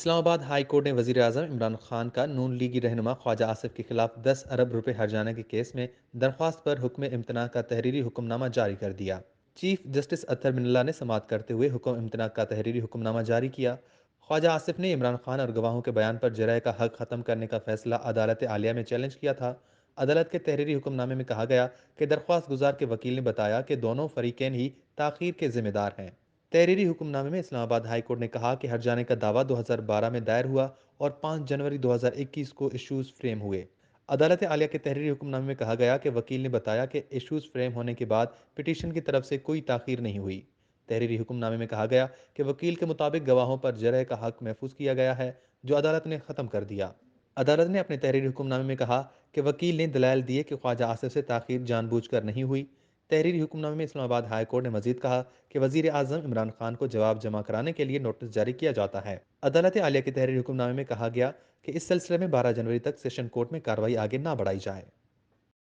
اسلام آباد high court نے وزیر اعظم عمران خان کا نون لیگی رہنما خواجہ آصف کے خلاف 10 ارب روپے ہرجانے کے کیس میں درخواست پر حکم امتناع کا تحریری حکم نامہ جاری کر دیا۔ چیف جسٹس اطہر من اللہ نے سماعت کرتے ہوئے حکم امتناع کا تحریری حکم نامہ جاری کیا۔ خواجہ آصف نے عمران خان اور گواہوں کے بیان پر جرائے کا حق ختم کرنے کا فیصلہ عدالت عالیہ میں چیلنج کیا تھا۔ عدالت کے تحریری حکم نامے میں کہا گیا کہ درخواست گزار کے وکیل نے بتایا کہ دونوں فریقین ہی تاخیر کے ذمہ دار ہیں۔ تحریری حکم نامے میں اسلام آباد ہائی کورٹ نے کہا کہ ہرجانے کا دعویٰ 2012 میں دائر ہوا اور 5 جنوری 2021 کو ایشوز فریم ہوئے۔ عدالت عالیہ کے تحریری حکم نامے میں کہا گیا کہ وکیل نے بتایا کہ ایشوز فریم ہونے کے بعد پٹیشن کی طرف سے کوئی تاخیر نہیں ہوئی۔ تحریری حکم نامے میں کہا گیا کہ وکیل کے مطابق گواہوں پر جرح کا حق محفوظ کیا گیا ہے، جو عدالت نے ختم کر دیا۔ عدالت نے اپنے تحریری حکم نامے میں کہا کہ وکیل نے دلائل دیے کہ خواجہ آصف سے تاخیر جان بوجھ کر نہیں ہوئی۔ تحریری حکم نامے میں اسلام آباد ہائی کورٹ نے مزید کہا کہ وزیر اعظم عمران خان کو جواب جمع کرانے کے لیے نوٹس جاری کیا جاتا ہے۔ عدالت عالیہ کے تحریری حکم نامے میں کہا گیا کہ اس سلسلے میں 12 جنوری تک سیشن کورٹ میں کارروائی آگے نہ بڑھائی جائے۔